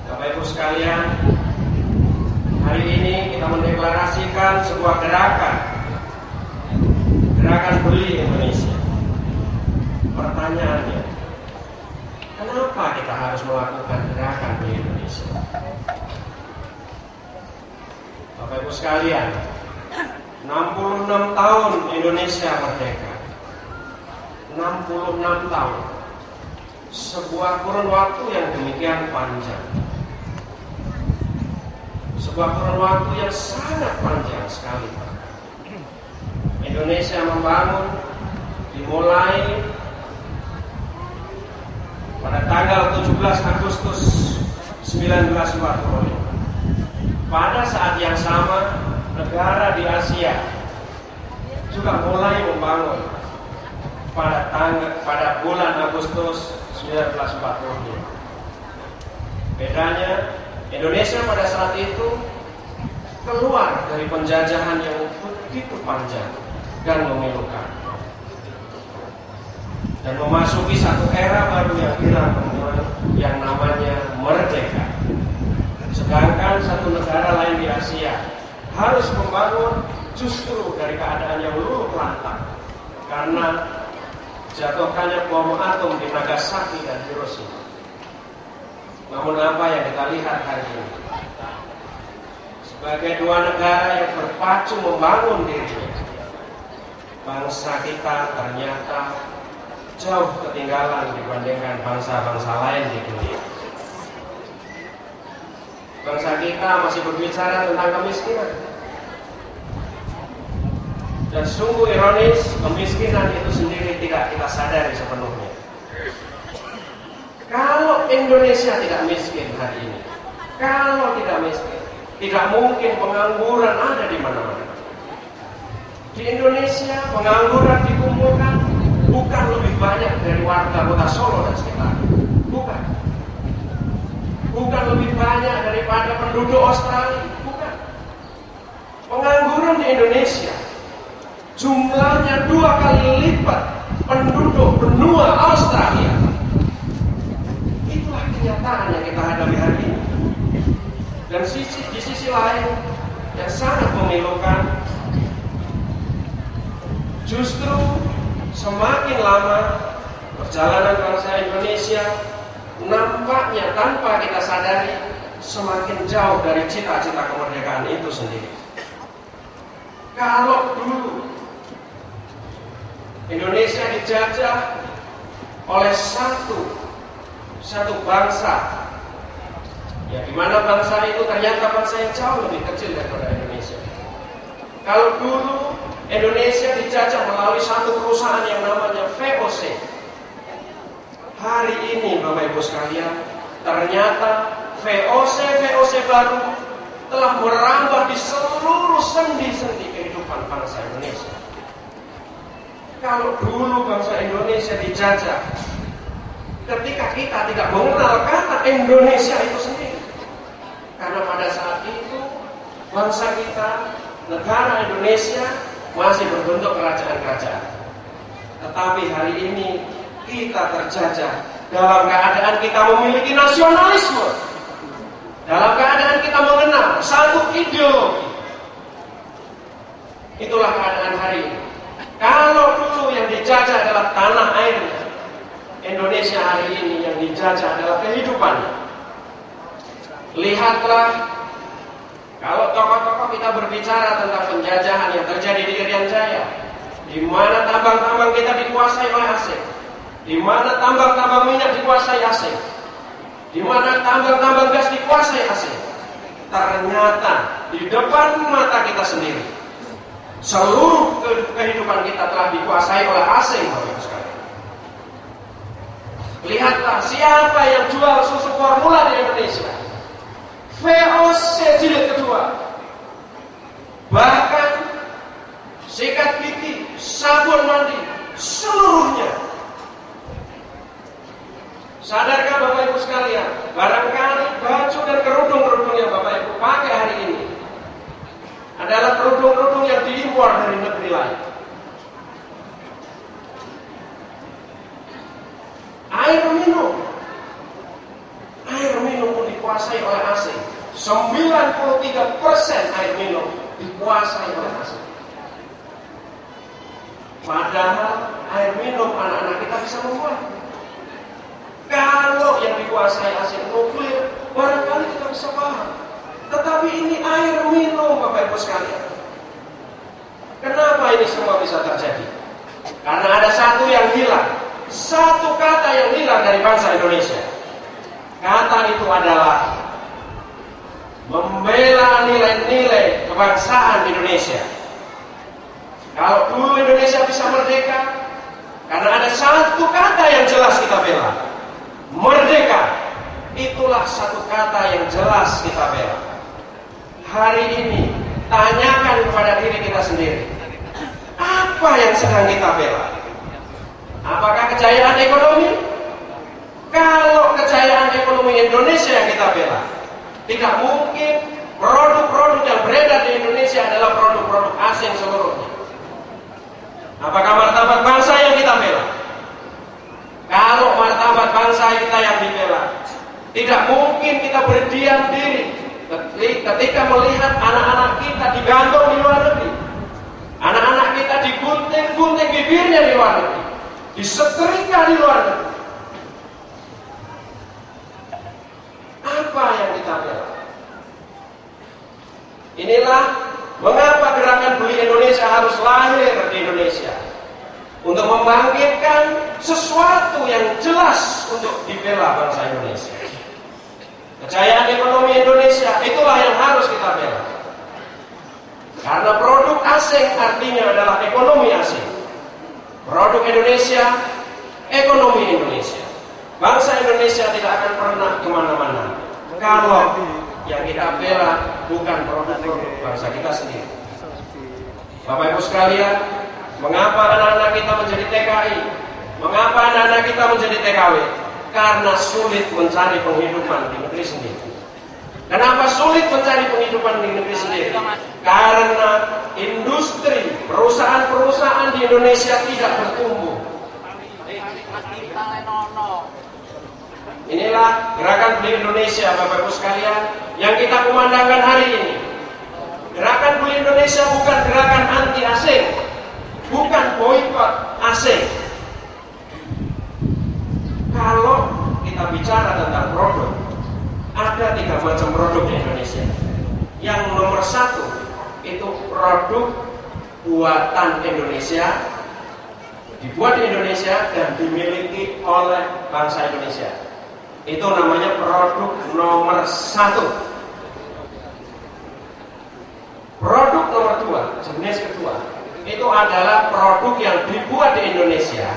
Bapak Ibu sekalian, hari ini kita mendeklarasikan sebuah gerakan Beli Indonesia. Pertanyaannya, kenapa kita harus melakukan gerakan Beli Indonesia? Bapak Ibu sekalian, 66 tahun Indonesia merdeka. 66 tahun. Sebuah kurun waktu yang demikian panjang. Sebuah kurun waktu yang sangat panjang sekali. Indonesia membangun dimulai pada tanggal 17 Agustus 1945. Pada saat yang sama, negara di Asia juga mulai membangun pada bulan Agustus 1945. Bedanya, Indonesia pada saat itu keluar dari penjajahan yang begitu panjang dan memilukan, dan memasuki satu era baru yang namanya merdeka. Sedangkan satu negara lain di Asia harus membangun justru dari keadaan yang luluh lantak karena jatuhkannya bom atom di Nagasaki dan Hiroshima. Namun apa yang kita lihat hari ini, sebagai dua negara yang berpacu membangun dirinya, bangsa kita ternyata jauh ketinggalan dibandingkan bangsa-bangsa lain di dunia. Bangsa kita masih berbicara tentang kemiskinan. Dan sungguh ironis, kemiskinan itu sendiri tidak kita sadari sepenuhnya. Kalau Indonesia tidak miskin hari ini, kalau tidak miskin, tidak mungkin pengangguran ada di mana-mana. Di Indonesia pengangguran dikumpulkan bukan lebih banyak dari warga kota Solo dan sekitar. Bukan lebih banyak daripada penduduk Australia. Bukan. Pengangguran di Indonesia jumlahnya 2 kali lipat penduduk benua Australia. Itulah kenyataan yang kita hadapi hari ini. Dan di sisi lain yang sangat memilukan, justru semakin lama perjalanan bangsa Indonesia nampaknya tanpa kita sadari semakin jauh dari cita-cita kemerdekaan itu sendiri. Kalau dulu Indonesia dijajah oleh satu bangsa, ya di mana bangsa itu ternyata bangsa yang jauh lebih kecil daripada Indonesia. Kalau dulu Indonesia dijajah melalui satu perusahaan yang namanya VOC. Hari ini Bapak Ibu sekalian, ternyata VOC baru telah merambah di seluruh sendi-sendi kehidupan bangsa Indonesia. Kalau dulu bangsa Indonesia dijajah, ketika kita tidak mengenal kata Indonesia itu sendiri, karena pada saat itu bangsa kita, negara Indonesia masih berbentuk kerajaan-kerajaan. Tetapi hari ini kita terjajah dalam keadaan kita memiliki nasionalisme, dalam keadaan kita mengenal satu ideologi. Itulah keadaan hari ini. Kalau dulu yang dijajah adalah tanah airnya, Indonesia hari ini yang dijajah adalah kehidupannya. Lihatlah, kalau tokoh-tokoh kita berbicara tentang penjajahan yang terjadi di Irian Jaya, di mana tambang-tambang kita dikuasai oleh asing, di mana tambang-tambang minyak dikuasai asing, di mana tambang-tambang gas dikuasai asing. Ternyata di depan mata kita sendiri, seluruh kehidupan kita telah dikuasai oleh asing, Bapak sekalian. Lihatlah siapa yang jual susu formula di Indonesia. VOC jilid kedua. Bahkan sikat gigi, sabun mandi, seluruhnya. Sadarkah Bapak Ibu sekalian, barangkali baju dan kerudung-kerudung yang Bapak Ibu pakai hari ini adalah kerudung-kerudung yang diimpor dari negeri lain. Air minum pun dikuasai oleh asing. 93% air minum dikuasai oleh asing. Padahal air minum anak-anak kita bisa membuat. Kalau yang dikuasai asing nuklir, barangkali kita bisa paham. Tetapi ini air minum, Bapak Ibu sekalian. Kenapa ini semua bisa terjadi? Karena ada satu yang hilang. Satu kata yang hilang dari bangsa Indonesia. Kata itu adalah membela nilai-nilai kebangsaan Indonesia. Kalau dulu Indonesia bisa merdeka, karena ada satu kata yang jelas kita bela. Merdeka. Itulah satu kata yang jelas kita bela. Hari ini, tanyakan kepada diri kita sendiri. Apa yang sedang kita bela? Apakah kejayaan ekonomi? Kalau kejayaan ekonomi Indonesia yang kita bela, tidak mungkin produk-produk yang beredar di Indonesia adalah produk-produk asing seluruhnya. Apakah martabat bangsa yang kita bela? Kalau martabat bangsa kita yang dibela, tidak mungkin kita berdiam diri ketika melihat anak-anak kita digantung di luar negeri. Anak-anak kita digunting-gunting bibirnya di luar negeri, disetrika di luar negeri. Apa yang kita bela? Inilah mengapa gerakan Beli Indonesia harus lahir di Indonesia. Untuk membangkitkan sesuatu yang jelas untuk dibela bangsa Indonesia. Kejayaan ekonomi Indonesia, itulah yang harus kita bela. Karena produk asing artinya adalah ekonomi asing. Produk Indonesia, ekonomi Indonesia. Bangsa Indonesia tidak akan pernah kemana-mana kalau yang kita bela bukan produk-produk bangsa kita sendiri. Bapak Ibu sekalian, mengapa anak-anak kita menjadi TKI? Mengapa anak-anak kita menjadi TKW? Karena sulit mencari penghidupan di negeri sendiri. Kenapa sulit mencari penghidupan di negeri sendiri? Karena industri, perusahaan-perusahaan di Indonesia tidak bertumbuh. Inilah gerakan Beli Indonesia, Bapak Ibu sekalian, yang kita kumandangkan hari ini. Gerakan Beli Indonesia bukan gerakan anti asing, bukan boikot asing. Kalau kita bicara tentang produk, ada 3 macam produk di Indonesia. Yang nomor 1 itu produk buatan Indonesia, dibuat di Indonesia dan dimiliki oleh bangsa Indonesia. Itu namanya produk nomor 1. Produk nomor 2, jenis kedua, itu adalah produk yang dibuat di Indonesia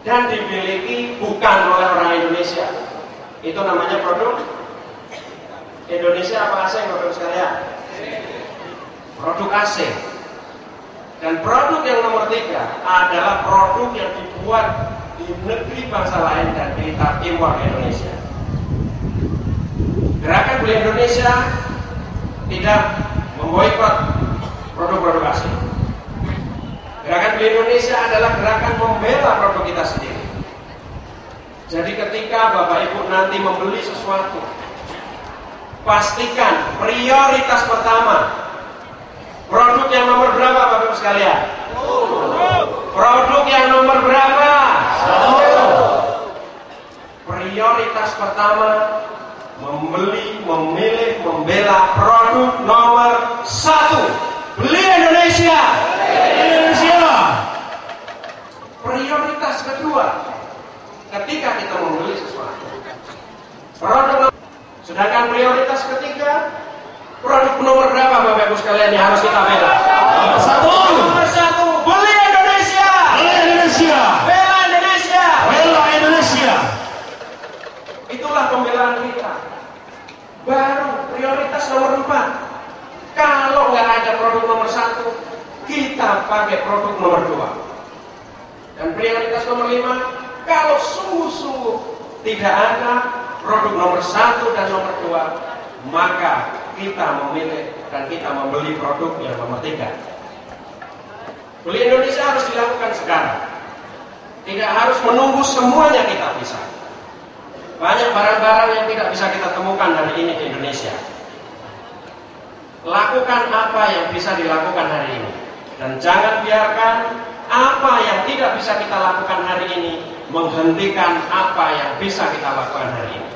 dan dimiliki bukan oleh orang Indonesia. Itu namanya produk Indonesia apa asing, Bapak Ibu sekalian? Produk asing. Dan produk yang nomor 3 adalah produk yang dibuat di negeri bangsa lain dan kita impor ke Indonesia. Gerakan Beli Indonesia tidak memboikot produk-produk asing. Gerakan Beli Indonesia adalah gerakan membela produk kita sendiri. Jadi ketika Bapak Ibu nanti membeli sesuatu, pastikan prioritas pertama, produk yang nomor berapa Bapak Ibu sekalian? Produk yang nomor berapa? Prioritas pertama, membeli, memilih, membela produk nomor 1. Beli Indonesia. Indonesia. Prioritas kedua, ketika kita membeli sesuatu, produk. Sedangkan prioritas ketiga, produk nomor berapa Bapak Ibu sekalian yang harus kita bela? Nomor 1, beli Indonesia. Beli Indonesia. Bela Indonesia. Bela Indonesia. Itulah pembelaan kita. Baru prioritas nomor 4. Kalau nggak ada produk nomor 1, kita pakai produk nomor 2. Dan prioritas nomor 5, kalau sungguh-sungguh tidak ada produk nomor 1 dan nomor 2, maka kita memilih dan kita membeli produk yang nomor 3. Beli Indonesia harus dilakukan sekarang. Tidak harus menunggu semuanya kita bisa. Banyak barang-barang yang tidak tidak bisa kita temukan hari ini di Indonesia. Lakukan apa yang bisa dilakukan hari ini, dan jangan biarkan apa yang tidak bisa kita lakukan hari ini menghentikan apa yang bisa kita lakukan hari ini.